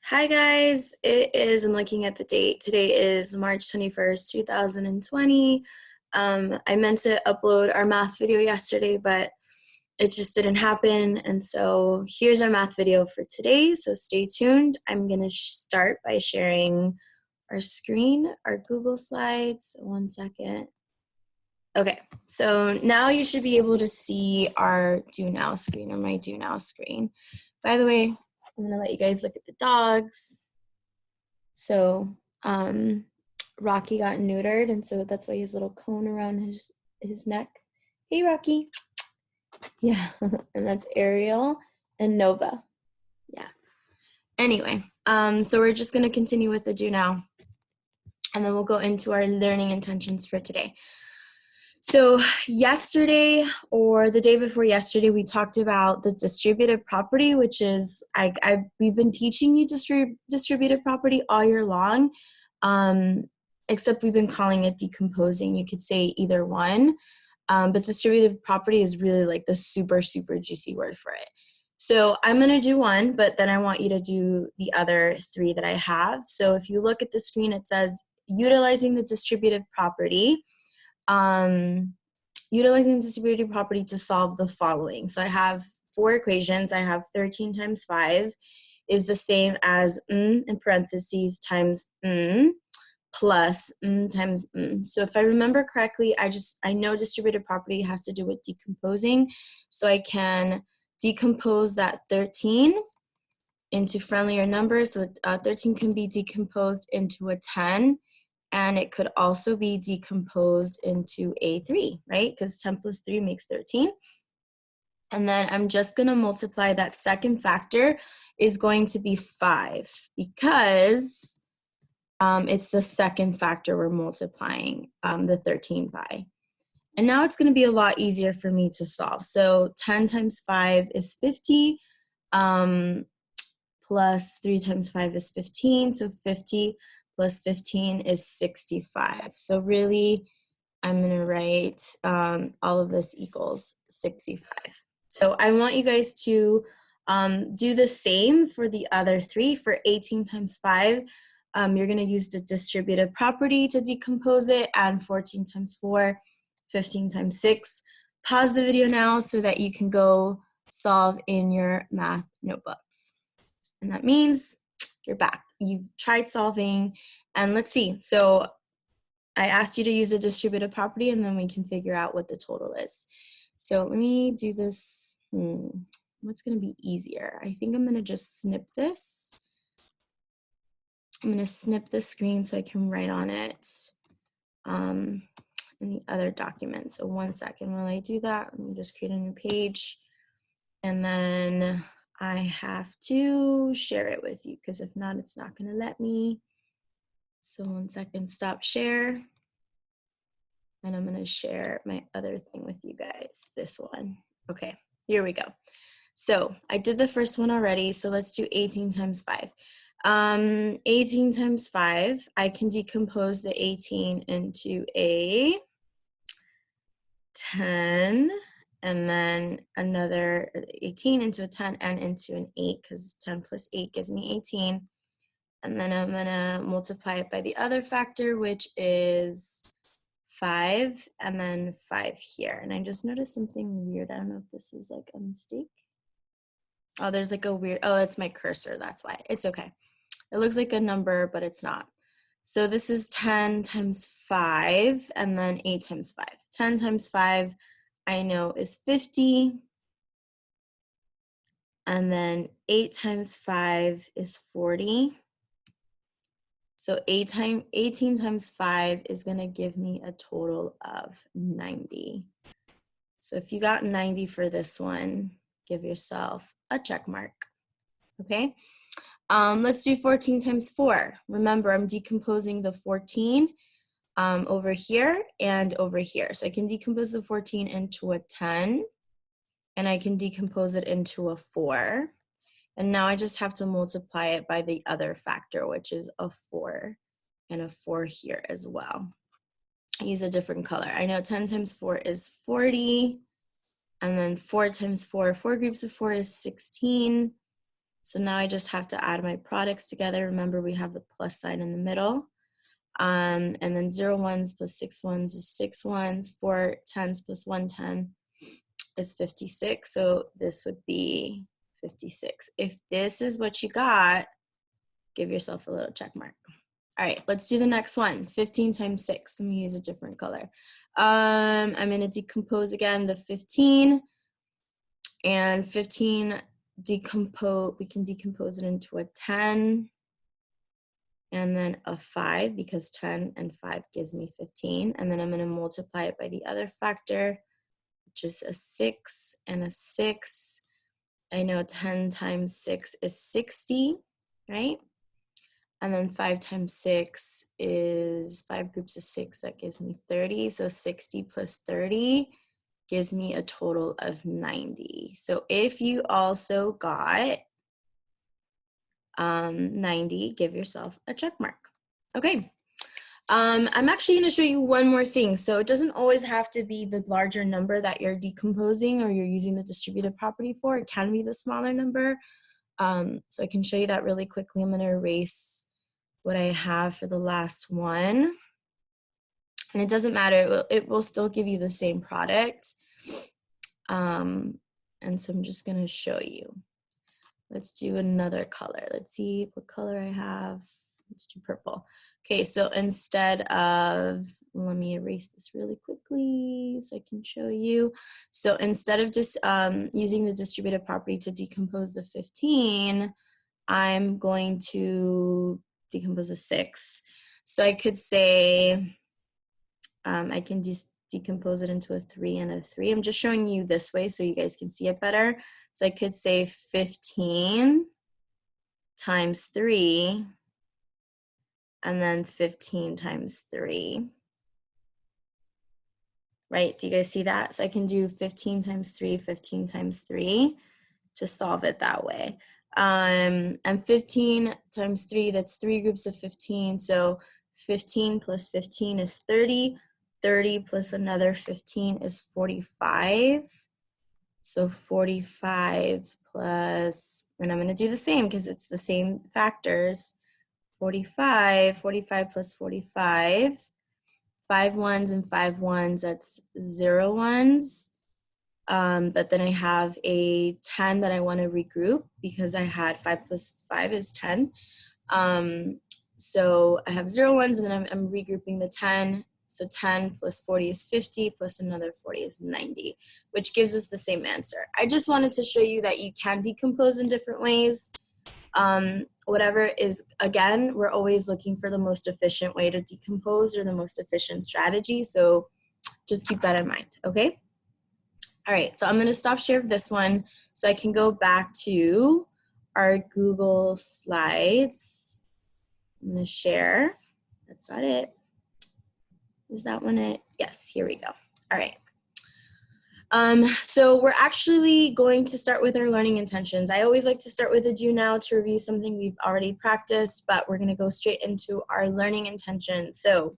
Hi guys, I'm looking at the date. Today is March 21st, 2020. I meant to upload our math video yesterday, but it just didn't happen. And so here's our math video for today. So stay tuned. I'm gonna start by sharing our screen, our Google Slides. One second. Okay, so now you should be able to see our Do Now screen, or my Do Now screen. By the way, I'm gonna let you guys look at the dogs. So Rocky got neutered, and so that's why he has a little cone around his neck. Hey, Rocky. Yeah, and that's Ariel and Nova. Yeah. Anyway, so we're just gonna continue with the Do Now, and then we'll go into our learning intentions for today. So yesterday, or the day before yesterday, we talked about the distributive property, which is, we've been teaching you distributive property all year long, except we've been calling it decomposing. You could say either one, but distributive property is really like the super, super juicy word for it. So I'm gonna do one, but then I want you to do the other three that I have. So if you look at the screen, it says utilizing the distributive property. Utilizing distributive property to solve the following. So I have four equations. I have 13 times 5 is the same as in parentheses times plus times . So if I remember correctly, I know distributive property has to do with decomposing. So I can decompose that 13 into friendlier numbers. So 13 can be decomposed into a 10. And it could also be decomposed into a 3, right? Because 10 plus 3 makes 13. And then I'm just going to multiply that second factor is going to be 5 because it's the second factor we're multiplying the 13 by. And now it's going to be a lot easier for me to solve. So 10 times 5 is 50, plus 3 times 5 is 15. So 50 plus 15 is 65. So really, I'm going to write all of this equals 65. So I want you guys to do the same for the other three. For 18 times 5, you're going to use the distributive property to decompose it, and 14 times 4, 15 times 6. Pause the video now so that you can go solve in your math notebooks. And that means you're back. You've tried solving, and let's see. So I asked you to use a distributive property, and then we can figure out what the total is. So let me do this. What's going to be easier? I think I'm going to just snip this. I'm going to snip the screen so I can write on it in the other document. So one second while I do that. Let me just create a new page, and then I have to share it with you because if not, it's not going to let me. So one second, stop share. And I'm going to share my other thing with you guys, this one. Okay, here we go. So I did the first one already. So let's do 18 times 5. 18 times 5, I can decompose the 18 into a 10. And then another 18 into a 10 and into an 8 because 10 plus 8 gives me 18. And then I'm going to multiply it by the other factor, which is 5, and then 5 here. And I just noticed something weird. I don't know if this is like a mistake. Oh, there's like a weird, oh, it's my cursor. That's why. It's okay. It looks like a number, but it's not. So this is 10 times 5, and then 8 times 5. 10 times 5, I know is 50. And then 8 times 5 is 40. So 18 times 5 is going to give me a total of 90. So if you got 90 for this one, give yourself a check mark. Okay. Let's do 14 times 4. Remember, I'm decomposing the 14 over here and over here. So I can decompose the 14 into a 10, and I can decompose it into a 4. And now I just have to multiply it by the other factor, which is a 4, and a 4 here as well. I use a different color. I know 10 times 4 is 40, and then 4 times 4, 4 groups of 4 is 16, So now I just have to add my products together. Remember, we have the plus sign in the middle. And then 0 ones plus 6 ones is 6 ones. 4 tens plus 1 10 is 56. So this would be 56. If this is what you got, give yourself a little check mark. All right, let's do the next one. 15 times 6. Let me use a different color. I'm going to decompose again the 15. And 15 decompose, we can decompose it into a 10 and then a 5, because 10 and 5 gives me 15. And then I'm going to multiply it by the other factor, which is a 6 and a 6. I know 10 times 6 is 60, right? And then 5 times 6 is 5 groups of 6. That gives me 30. So 60 plus 30 gives me a total of 90. So if you also got 90, give yourself a check mark. Okay. I'm actually going to show you one more thing. So it doesn't always have to be the larger number that you're decomposing or you're using the distributive property for. It can be the smaller number. So I can show you that really quickly. I'm going to erase what I have for the last one. And it doesn't matter, it will still give you the same product. And so I'm just gonna show you. Let's do another color. Let's see what color I have. Let's do purple. Okay, so instead of, let me erase this really quickly so I can show you. So instead of just using the distributive property to decompose the 15, I'm going to decompose a 6. So I could say, I can decompose it into a 3 and a 3. I'm just showing you this way so you guys can see it better. So I could say 15 times 3, and then 15 times 3. Right, do you guys see that? So I can do 15 times 3, 15 times 3 to solve it that way. And 15 times 3, that's 3 groups of 15. So 15 plus 15 is 30. 30 plus another 15 is 45. So 45 plus, and I'm going to do the same because it's the same factors. 45 plus 45. 5 ones and 5 ones, that's 0 ones. But then I have a 10 that I want to regroup because I had 5 plus 5 is 10. So I have 0 ones, and then I'm regrouping the 10. So 10 plus 40 is 50, plus another 40 is 90, which gives us the same answer. I just wanted to show you that you can decompose in different ways. Whatever is, again, we're always looking for the most efficient way to decompose or the most efficient strategy. So just keep that in mind, okay? All right, so I'm going to stop share of this one so I can go back to our Google Slides. I'm going to share. That's not it. Is that one it? Yes, here we go. All right. So we're actually going to start with our learning intentions. I always like to start with a do now to review something we've already practiced, but we're going to go straight into our learning intentions. So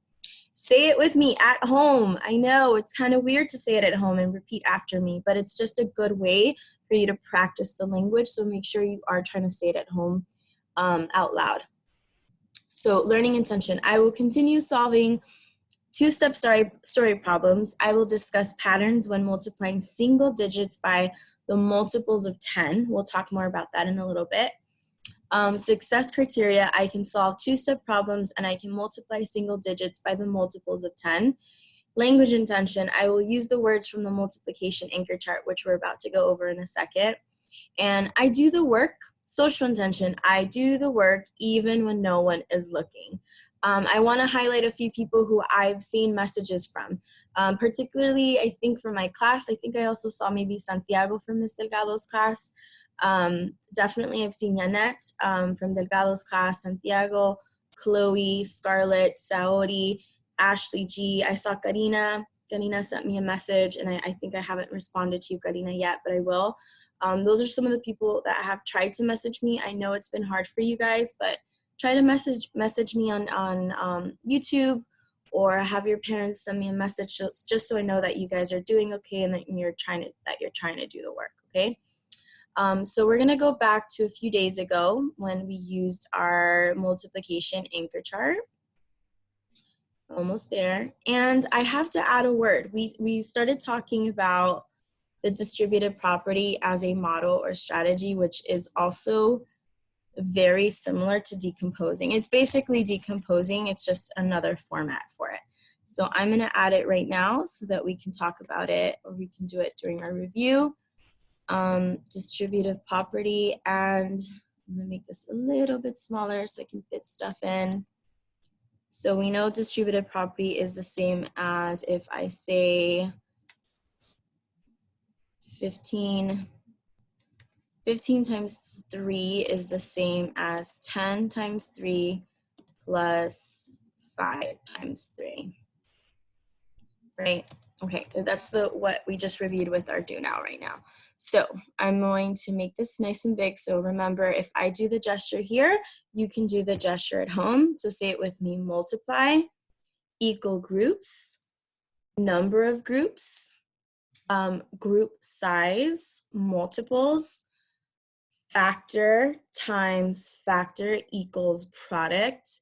say it with me at home. I know it's kind of weird to say it at home and repeat after me, but it's just a good way for you to practice the language. So make sure you are trying to say it at home out loud. So learning intention. I will continue solving two-step story problems. I will discuss patterns when multiplying single digits by the multiples of 10. We'll talk more about that in a little bit. Success criteria, I can solve two-step problems and I can multiply single digits by the multiples of 10. Language intention, I will use the words from the multiplication anchor chart, which we're about to go over in a second. And I do the work. Social intention, I do the work even when no one is looking. I want to highlight a few people who I've seen messages from, particularly I think from my class. I think I also saw maybe Santiago from Ms. Delgado's class. Definitely I've seen Yanet from Delgado's class, Santiago, Chloe, Scarlett, Saori, Ashley G. I saw Karina. Karina sent me a message, and I think I haven't responded to you, Karina, yet, but I will. Those are some of the people that have tried to message me. I know it's been hard for you guys, but try to message me on YouTube, or have your parents send me a message just so I know that you guys are doing okay and that you're trying to do the work, okay? So we're going to go back to a few days ago when we used our multiplication anchor chart. Almost there. And I have to add a word. We started talking about the distributive property as a model or strategy, which is also very similar to decomposing. It's basically decomposing, it's just another format for it. So I'm going to add it right now so that we can talk about it, or we can do it during our review. Distributive property, and I'm going to make this a little bit smaller so I can fit stuff in. So we know distributive property is the same as if I say 15 times 3 is the same as 10 times 3 plus 5 times 3, right? Okay, that's what we just reviewed with our do now right now. So I'm going to make this nice and big. So remember, if I do the gesture here, you can do the gesture at home. So say it with me: multiply, equal groups, number of groups, group size, multiples, factor times factor equals product,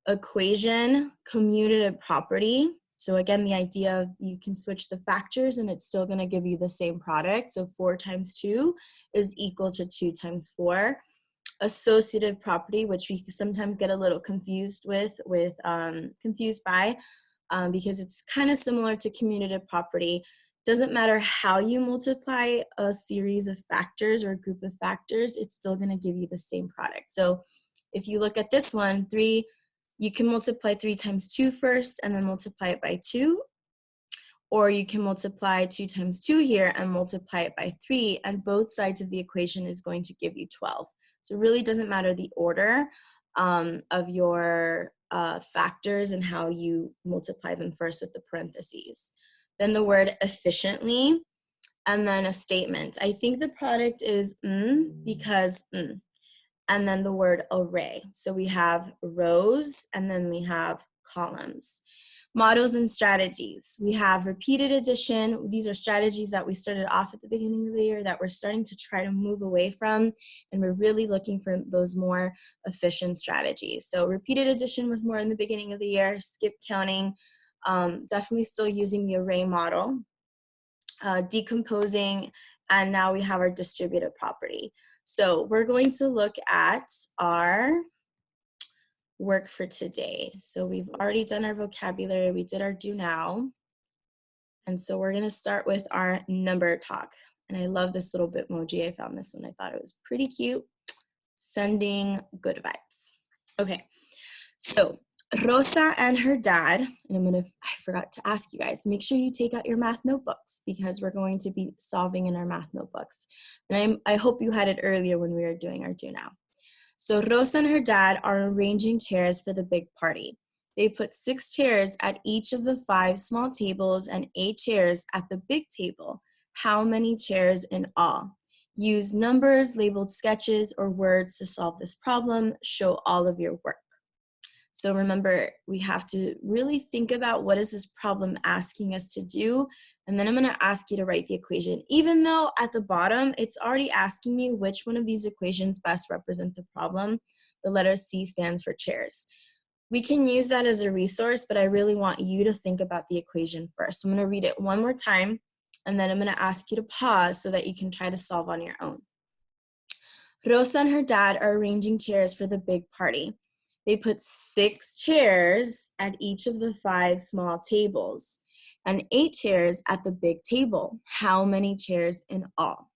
equation, commutative property. So again, the idea of you can switch the factors and it's still going to give you the same product. So 4 times 2 is equal to 2 times 4. Associative property, which we sometimes get a little confused by, because it's kind of similar to commutative property. Doesn't matter how you multiply a series of factors or a group of factors, it's still going to give you the same product. So if you look at this one, 3, you can multiply 3 times 2 first and then multiply it by 2. Or you can multiply 2 times 2 here and multiply it by 3, and both sides of the equation is going to give you 12. So it really doesn't matter the order of your factors and how you multiply them first with the parentheses. Then the word efficiently, and then a statement. I think the product is because and then the word array. So we have rows and then we have columns. Models and strategies. We have repeated addition. These are strategies that we started off at the beginning of the year that we're starting to try to move away from, and we're really looking for those more efficient strategies. So repeated addition was more in the beginning of the year. Skip counting, definitely still using the array model. Decomposing, and now we have our distributive property. So we're going to look at our work for today. So we've already done our vocabulary, we did our do now. And so we're gonna start with our number talk. And I love this little Bitmoji. I found this one, I thought it was pretty cute. Sending good vibes. Okay, so Rosa and her dad, and I forgot to ask you guys, make sure you take out your math notebooks because we're going to be solving in our math notebooks. And I hope you had it earlier when we were doing our do now. So Rosa and her dad are arranging chairs for the big party. They put 6 chairs at each of the 5 small tables and 8 chairs at the big table. How many chairs in all? Use numbers, labeled sketches, or words to solve this problem. Show all of your work. So remember, we have to really think about what is this problem asking us to do, and then I'm going to ask you to write the equation. Even though at the bottom, it's already asking you which one of these equations best represent the problem. The letter C stands for chairs. We can use that as a resource, but I really want you to think about the equation first. I'm going to read it one more time, and then I'm going to ask you to pause so that you can try to solve on your own. Rosa and her dad are arranging chairs for the big party. They put 6 chairs at each of the 5 small tables and 8 chairs at the big table. How many chairs in all?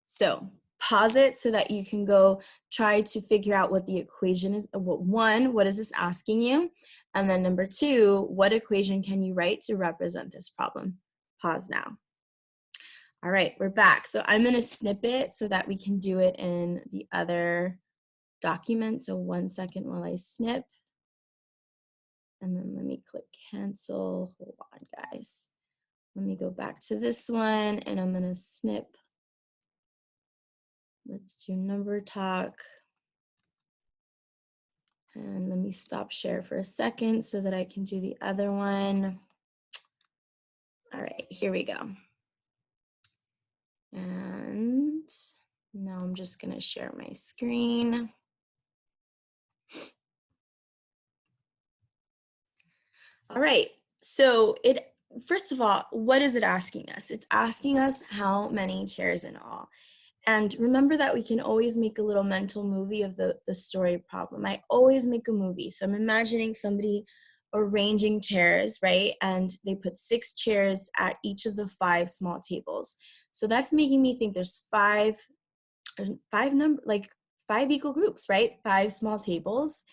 So pause it so that you can go try to figure out what the equation is. One, what is this asking you? And then number 2, what equation can you write to represent this problem? Pause now. All right, we're back. So I'm going to snip it so that we can do it in the other document. So 1 second while I snip. And then let me click cancel. Hold on, guys. Let me go back to this one and I'm going to snip. Let's do number talk. And let me stop share for a second so that I can do the other one. All right, here we go. And Now I'm just gonna share my screen. All right, so first of all, what is it asking us? It's asking us how many chairs in all. And remember that we can always make a little mental movie of the story problem. I always make a movie. So I'm imagining somebody arranging chairs, right? And they put 6 chairs at each of the 5 small tables. So that's making me think there's five equal groups, right? 5 small tables.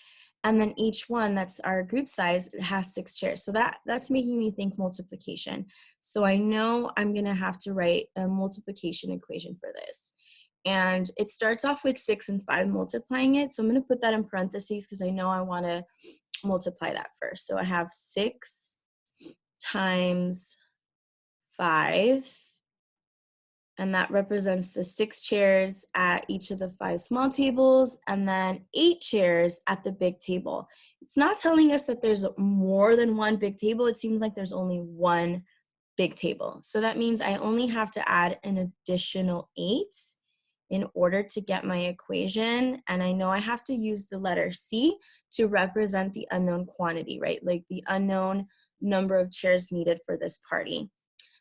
And then each one, that's our group size, it has 6 chairs. So that's making me think multiplication. So I know I'm gonna have to write a multiplication equation for this. And it starts off with 6 and 5 multiplying it. So I'm gonna put that in parentheses because I know I wanna multiply that first. So I have 6 times 5, and that represents the 6 chairs at each of the 5 small tables, and then 8 chairs at the big table. It's not telling us that there's more than one big table. It seems like there's only one big table. So that means I only have to add an additional 8 in order to get my equation. And I know I have to use the letter C to represent the unknown quantity, right? Like the unknown number of chairs needed for this party.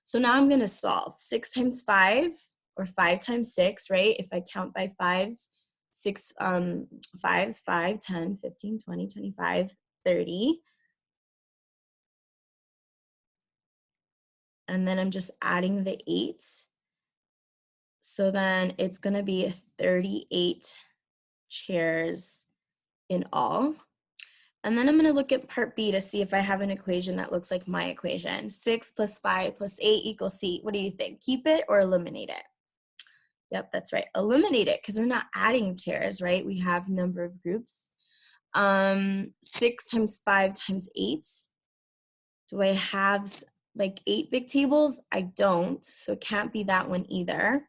So now I'm gonna solve 6 times 5, or 5 times 6, right? If I count by fives, 6 fives, 5, 10, 15, 20, 25, 30. And then I'm just adding the 8. So then it's gonna be 38 chairs in all. And then I'm gonna look at part B to see if I have an equation that looks like my equation. 6 plus 5 plus 8 equals C. What do you think? Keep it or eliminate it? Yep, that's right. Eliminate it because we're not adding chairs, right? We have number of groups. 6 times 5 times 8. Do I have like 8 big tables? I don't, so it can't be that one either.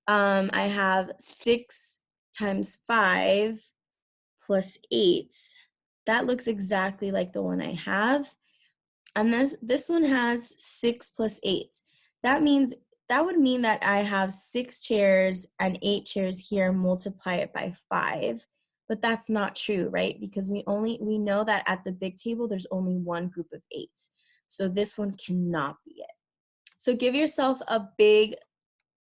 I have 6 times 5 plus 8. That looks exactly like the one I have. And this one has 6 plus 8. That would mean that I have 6 chairs and 8 chairs here, multiply it by 5. But that's not true, right? Because we know that at the big table, there's only one group of 8. So this one cannot be it. So give yourself a big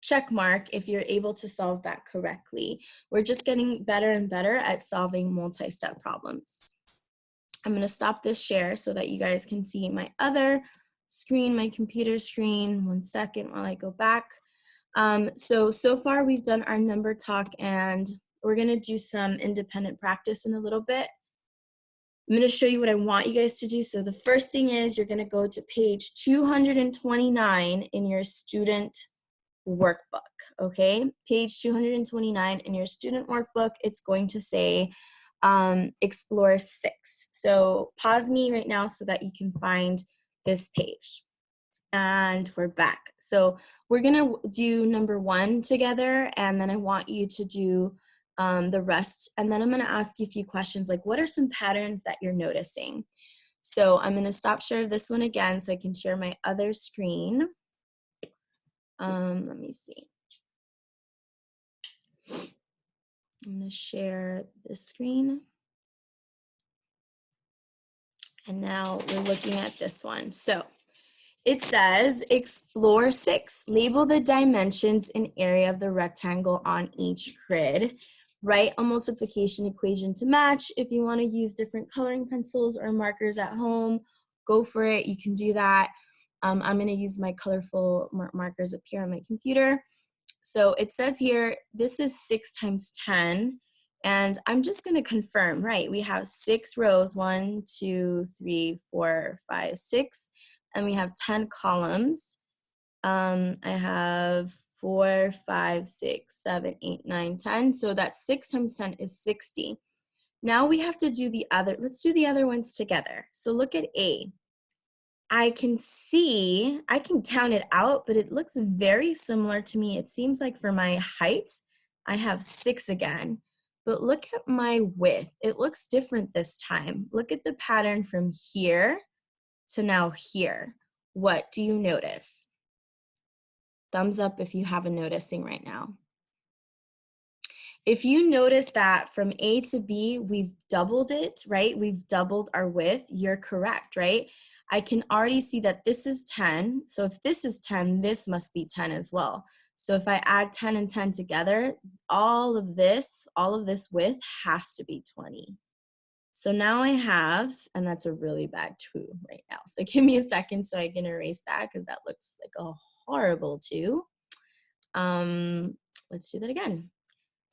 check mark if you're able to solve that correctly. We're just getting better and better at solving multi-step problems. I'm going to stop this share so that you guys can see my other screen, my computer screen. 1 second while I go back. So far we've done our number talk, and we're going to do some independent practice in a little bit. I'm going to show you what I want you guys to do. So the first thing is you're going to go to page 229 in your student workbook, okay? Page 229 in your student workbook, it's going to say explore 6. So pause me right now so that you can find this page. And we're back. So we're gonna do number 1 together, and then I want you to do the rest. And then I'm gonna ask you a few questions like, what are some patterns that you're noticing? So I'm gonna stop share this one again so I can share my other screen. Let me see. I'm going to share the screen. And now we're looking at this one. So it says explore 6. Label the dimensions and area of the rectangle on each grid. Write a multiplication equation to match. If you want to use different coloring pencils or markers at home, go for it. You can do that. I'm going to use my colorful markers up here on my computer. So it says here, this is 6 times 10. And I'm just going to confirm, right? We have 6 rows, 1, 2, 3, 4, 5, 6. And we have 10 columns. I have 4, 5, 6, 7, 8, 9, 10. So that's 6 times 10 is 60. Now we have to do the other, let's do the other ones together. So look at A. I can count it out, but it looks very similar to me. It seems like for my height, I have 6 again. But look at my width. It looks different this time. Look at the pattern from here to now here. What do you notice? Thumbs up if you have a noticing right now. If you notice that from A to B, we've doubled it, right? We've doubled our width, you're correct, right? I can already see that this is 10. So if this is 10, this must be 10 as well. So if I add 10 and 10 together, all of this width has to be 20. So now I have, and that's a really bad 2 right now. So give me a second so I can erase that because that looks like a horrible 2. Let's do that again.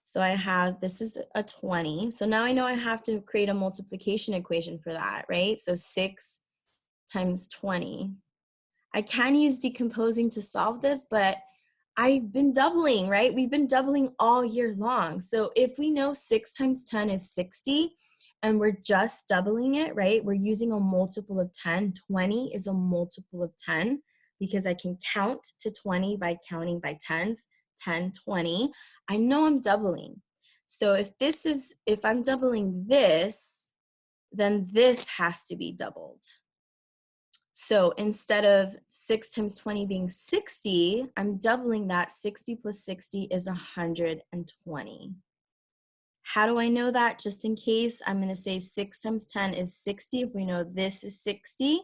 So I have, this is a 20. So now I know I have to create a multiplication equation for that, right? So 6 times 20. I can use decomposing to solve this, but I've been doubling, right? We've been doubling all year long. So if we know 6 times 10 is 60, and we're just doubling it, right? We're using a multiple of 10. 20 is a multiple of 10 because I can count to 20 by counting by tens. 10, 20. I know I'm doubling. So if I'm doubling this, then this has to be doubled. So instead of 6 times 20 being 60, I'm doubling that. 60 plus 60 is 120. How do I know that? Just in case, I'm going to say 6 times 10 is 60. If we know this is 60,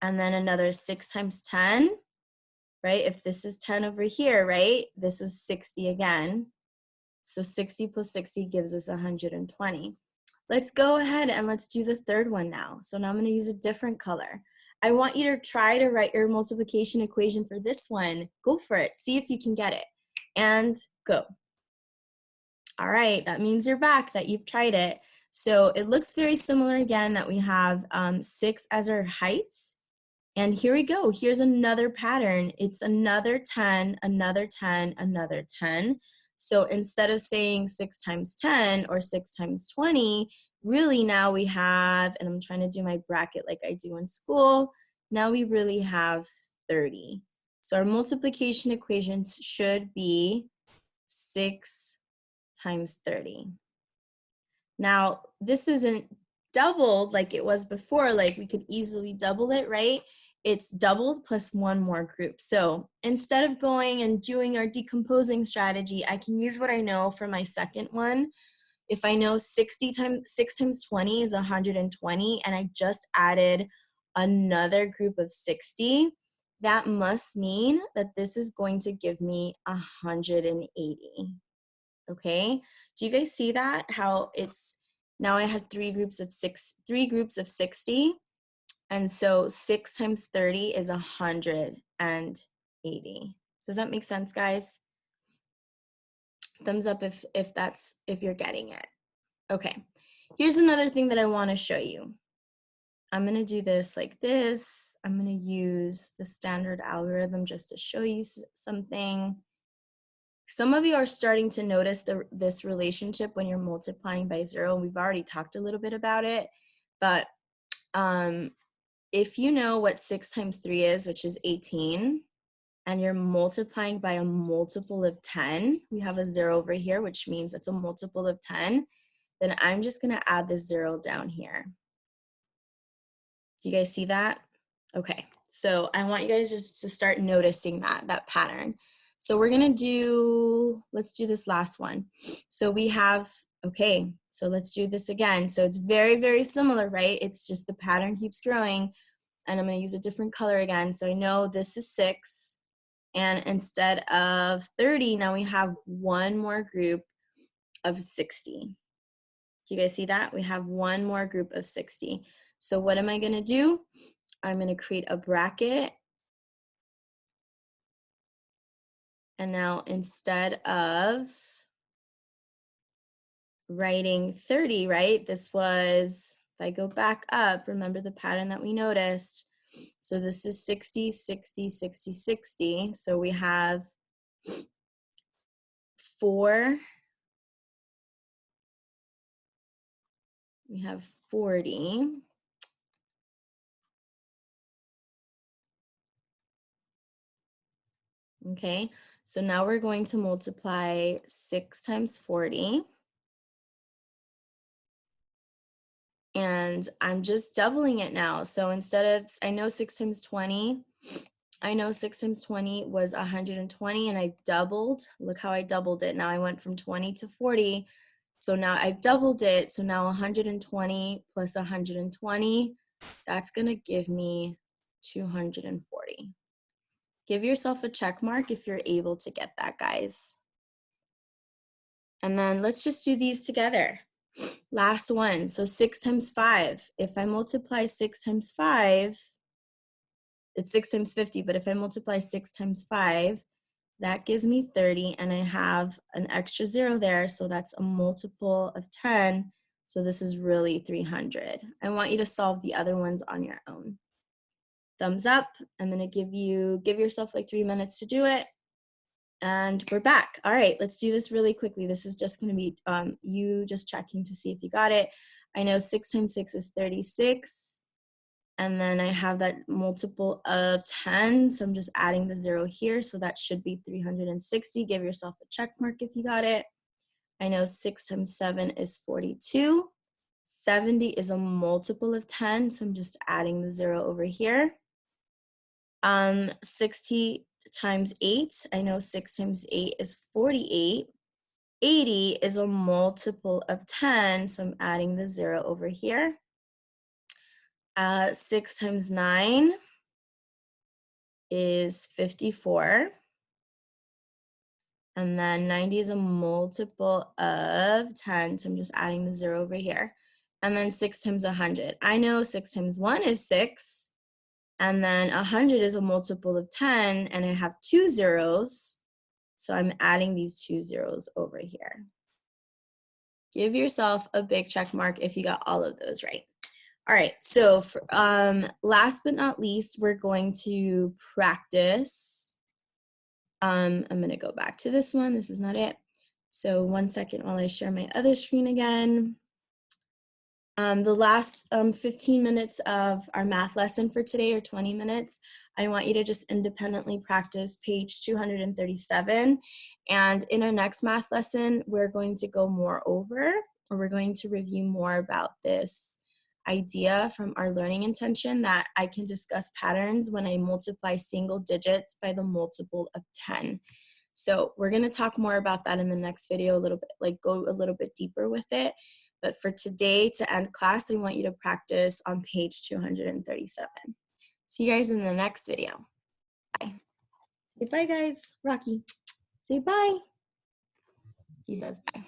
and then another 6 times 10, right? If this is 10 over here, right? This is 60 again. So 60 plus 60 gives us 120. Let's go ahead and let's do the third one now. So now I'm going to use a different color. I want you to try to write your multiplication equation for this one. Go for it. See if you can get it. And go. All right, that means you're back, that you've tried it. So it looks very similar again, that we have 6 as our height. And here we go. Here's another pattern. It's another 10, another 10, another 10. So instead of saying 6 times 10 or 6 times 20, really now we have, and I'm trying to do my bracket like I do in school, now we really have 30. So our multiplication equations should be 6 times 30. Now, this isn't doubled like it was before, like we could easily double it, right? It's doubled plus one more group. So instead of going and doing our decomposing strategy, I can use what I know for my second one. If I know 6 times 20 is 120, and I just added another group of 60, that must mean that this is going to give me 180. Okay, do you guys see that? How it's, now I had three groups of 60, and so 6 times 30 is 180. Does that make sense, guys? Thumbs up if you're getting it. Okay, here's another thing that I want to show you. I'm going to do this like this. I'm going to use the standard algorithm just to show you something. Some of you are starting to notice this relationship when you're multiplying by 0. We've already talked a little bit about it, but if you know what 6 times 3 is, which is 18, and you're multiplying by a multiple of 10, we have a 0 over here, which means it's a multiple of 10, then I'm just going to add the 0 down here. Do you guys see that? Okay, so I want you guys just to start noticing that pattern. So we're gonna do, let's do this last one. So we have, okay, so let's do this again. So it's very, very similar, right? It's just the pattern keeps growing, and I'm gonna use a different color again. So I know this is 6, and instead of 30, now we have one more group of 60. Do you guys see that? We have one more group of 60. So what am I gonna do? I'm gonna create a bracket. And now instead of writing 30, right? This was, if I go back up, remember the pattern that we noticed. So this is 60, 60, 60, 60. So we have 4. We have 40. Okay, so now we're going to multiply 6 times 40. And I'm just doubling it now. So instead of, I know 6 times 20 I know 6 times 20 was 120, and I doubled. Look how I doubled it. Now I went from 20 to 40. So now I've doubled it. So now 120 plus 120, that's going to give me 240. Give yourself a check mark if you're able to get that, guys. And then let's just do these together. Last one. So 6 times 5. If I multiply 6 times 5, it's 6 times 50, but if I multiply 6 times 5, that gives me 30, and I have an extra 0 there, so that's a multiple of 10. So this is really 300. I want you to solve the other ones on your own. Thumbs up. I'm going to give yourself like 3 minutes to do it. And we're back. All right, let's do this really quickly. This is just going to be you just checking to see if you got it. I know 6 times 6 is 36. And then I have that multiple of 10. So I'm just adding the 0 here. So that should be 360. Give yourself a check mark if you got it. I know 6 times 7 is 42. 70 is a multiple of 10. So I'm just adding the 0 over here. 60 times 8, I know 6 times 8 is 48. 80 is a multiple of 10, so I'm adding the 0 over here. 6 times 9 is 54. And then 90 is a multiple of 10, so I'm just adding the 0 over here. And then 6 times 100. I know 6 times 1 is 6. And then 100 is a multiple of 10, and I have 2 zeros. So I'm adding these 2 zeros over here. Give yourself a big check mark if you got all of those right. All right, so for, last but not least, we're going to practice. I'm gonna go back to this one. This is not it. So 1 second while I share my other screen again. The last 15 minutes of our math lesson for today, or 20 minutes, I want you to just independently practice page 237. And in our next math lesson, we're going to go more over, or we're going to review more about this idea from our learning intention that I can discuss patterns when I multiply single digits by the multiple of 10. So we're going to talk more about that in the next video, a little bit, like go a little bit deeper with it. But for today, to end class, I want you to practice on page 237. See you guys in the next video. Bye. Say bye, guys. Rocky, say bye. He says bye.